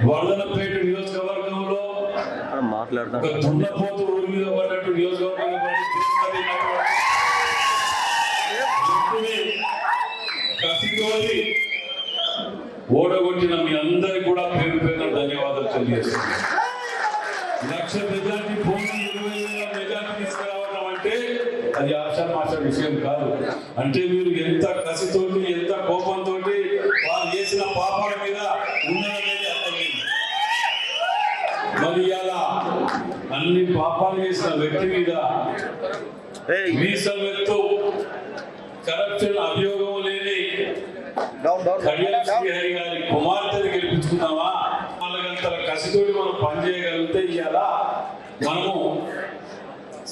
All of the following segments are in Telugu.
వర్ధనపేట నియోజకవర్గంలో మాట్లాడతాను దున్నపోతు ఊరి మీద పడ్డట్టు నియోజకవర్గంలో కసితోని ఓడగొట్టిన మీ అందరికి కూడా పేరు పేరు ధన్యవాదాలు తెలియజేస్తున్నాను. 1,00,000 మెజార్టీ పోటీ 20,000 మెజార్టీ తీసుకురావడం అంటే అది ఆషామాష విషయం కాదు. అంటే మీరు ఎంత కసితోటి ఎంత కోపంతో వాళ్ళు చేసిన పాపాల మీద ఉన్నదనేది అర్థమైంది. మరి అలా అన్ని పాపాలు చేసిన వ్యక్తి మీద వీసా వ్యక్తు కరప్షన్ అభియోగం లేని కళ్యాణ్ శ్రీహరి గారి కుమార్తెని గెలిపించుకున్నావా? 4 గంటల కసితోటి మనం పనిచేయగలిగితే ఇవాళ మనము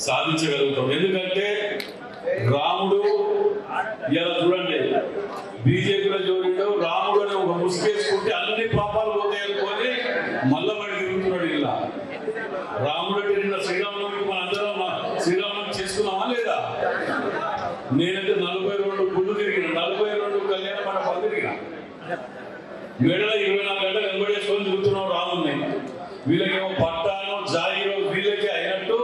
సాధించగలుగుతాం. ఎందుకంటే రాముడు ఇలా చూడండి బీజేపీలో జోడిండు రాముడు అని ఒక ముసుకేసుకుంటే అన్ని పాపాలు పోతాయి అనుకొని మళ్ళా పడి తిరుగుతున్నాడు. ఇలా రాముడు అంటే నిన్న శ్రీరామనవమికి మన అందరం శ్రీరామనవమి చేసుకున్నామా లేదా? నేనైతే 42 గుళ్ళు తిరిగిన 42 కళ్యాణ మండపాలు తిరిగిన మెడలో 24 గంటలు వెంబడేసుకొని తిరుగుతున్నాం రాముని. వీళ్ళకేమో పట్టానో జాయిరో వీళ్ళకి అయినట్టు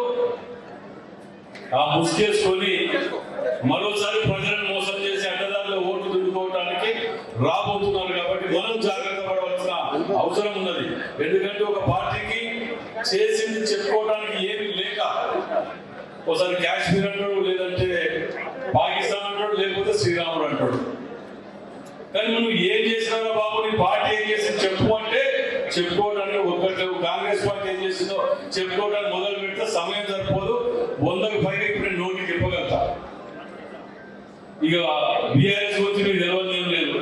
ఆ ముసుకేసుకొని మరోసారి ప్రజలను మోసం చేసి అడ్డదారిలో ఓట్లు దున్నుకోవడానికి రాబోతున్నారు. కాబట్టి మనం జాగ్రత్త పడవలసిన అవసరం ఉన్నది. ఎందుకంటే ఒక పార్టీకి చేసింది చెప్పుకోవడానికి ఏమీ లేక ఒకసారి కాశ్మీర్ అంటాడు, లేదంటే పాకిస్తాన్ అంటాడు, లేకపోతే శ్రీరాముడు అంటాడు. కానీ నువ్వు ఏం చేసినారా బాబు, నీ పార్టీ ఏం చేసింది చెప్పు అంటే చెప్పుకోవడానికి ఒక్కట్లేవు. కాంగ్రెస్ పార్టీ ఏం చేసిందో చెప్పుకోవడానికి మొదలు పెడితే సమయం సరిపోదు. 100కు పైగా ఇప్పుడు నోటికి చెప్పగలుగుతా. ఇక బీఆర్ఎస్ గురించి మీకు తెలియదు ఏం లేదు.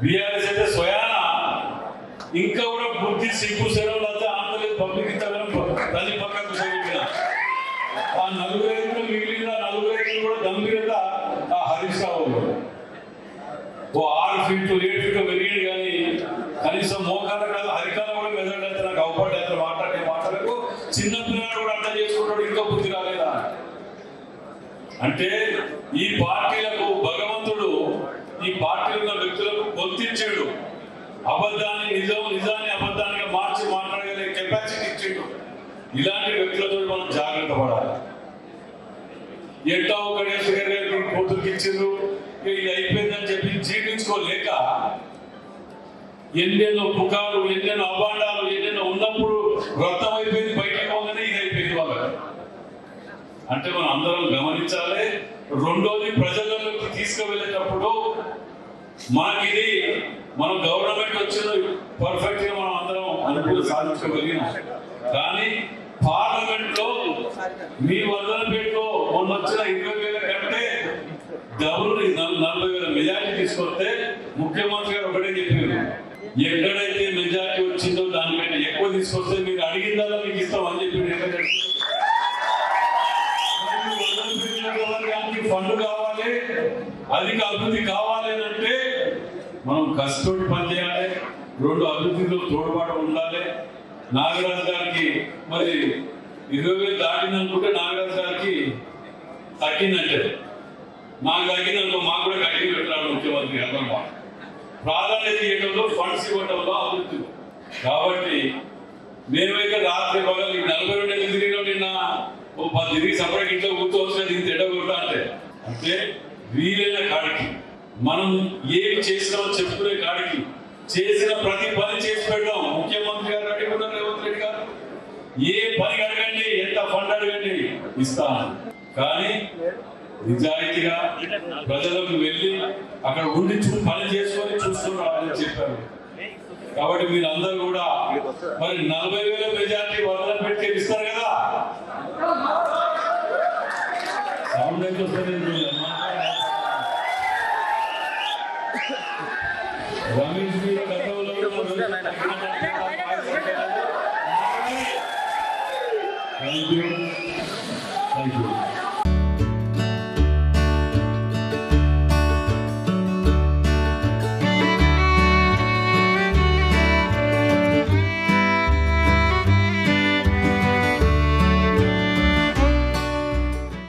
బీఆర్ఎస్ అయితే స్వయాన ఇంకా కూడా బుద్ధి సిగ్గు సెలవులు అయితే ఆంధ్రప్రదేశ్ పబ్లిక్ ఇస్తామని తల్లి పక్కకు చదివిన ఆ 4 మిగిలిన 4 కూడా గంభీరత ఆ హరీష్ రావు ఓ 6 ఫీట్లు 7 ఫీట్లు పెరిగింది. కానీ కనీసం మోకాల కాదు హరికాల కూడా మెదడంటే నాకు అవపడ్డా. మాట్లాడే మాటలకు చిన్న పిల్లలు కూడా అర్థం చేసుకుంటాడు. ఇంకా బుద్ధి రాలేదా అంటే ఈ పార్టీలకు భగవంతుడు ఈ పార్టీలో ఉన్న వ్యక్తులకు పొందించాడు. అబద్ధాన్ని నిజాన్ని అబద్ధానికి మార్చి మాట్లాడగలిగే కెపాసిటీ ఇచ్చాడు. ఇలాంటి వ్యక్తులతో మనం జాగ్రత్త పడాలి. ఎట్టా గణేష్ గారికి కోర్టుకి ఇచ్చిండ్రు, ఇది అయిపోయిందని చెప్పి జీర్ణించుకోలేక ఎన్నెన్నో పుకారు ఎన్నెన్నో అభాండాలు ఎన్నెన్నో ఉన్నప్పుడు వ్రతం అయిపోయింది, బయటకు పోగానే ఇది అయిపోయింది వాళ్ళకి. అంటే మనం అందరం గమనించాలి. రెండోది ప్రజలలోకి తీసుకువెళ్ళేటప్పుడు మనకి ఇది మనం గవర్నమెంట్ వచ్చిన పర్ఫెక్ట్ గా మనం అందరం అనుకూల సాధించగలిగినాం. కానీ పార్లమెంట్ లో మీ వర్ధనపేటలో మొన్న వచ్చిన 20,000 కంటే డబుల్ 40,000 మెజార్టీ తీసుకొస్తే ముఖ్యమంత్రి గారు ఒకటే చెప్పారు, ఎక్కడైతే మెజార్టీ వచ్చిందో దానికంటే ఎక్కువ తీసుకొస్తే మీరు అడిగిందల్లా మీకు ఇస్తామని చెప్పి ఫండ్ కావాలి, అధిక అభివృద్ధి కావాలి అని అంటే మనం కష్టపడి పనిచేయాలి. 2 అభివృద్ధిలో తోడ్పాటు ఉండాలి. నాగరాజు గారికి మరి 20,000 దాటిందనుకుంటే నాగరాజు గారికి తగ్గిందంటే నాకు తగ్గిందనుకో మాకు కూడా కట్టింగ్ పెట్టాలి ముఖ్యమంత్రి అర్థం. ప్రాధాన్యత ఇవ్వడంలో ఫండ్స్ ఇవ్వడంలో అభివృద్ధి. కాబట్టి మేమైతే రాత్రి పగలు 42 తిరిగిన నిన్న 10 తిరిగి సపరేట్ ఇంట్లో కూర్చోవచ్చు ఇంత ఎడగొడతా అంటే వీలైన కాడికి మనం ఏమి చేసినామో చెప్పుకునే కాడికి చేసిన ప్రతి పని చేసి పెట్టాం. ముఖ్యమంత్రి గారు అడుగుతున్నారు, రేవంత్ రెడ్డి గారు ఏ పని అడగండి, ఎంత ఫండ్ అడగండి ఇస్తాను. కానీ నిజాయితీగా ప్రజలకు వెళ్ళి అక్కడ ఉండి పని చేసుకొని చూస్తున్నారని చెప్పారు. కాబట్టి మీరందరూ కూడా మరి 40,000 మెజార్టీ వర్ధన పెట్టి ఇస్తారు కదా. సౌండ్ అయితే రమేష్ మీరు గతంలో థ్యాంక్ యూ.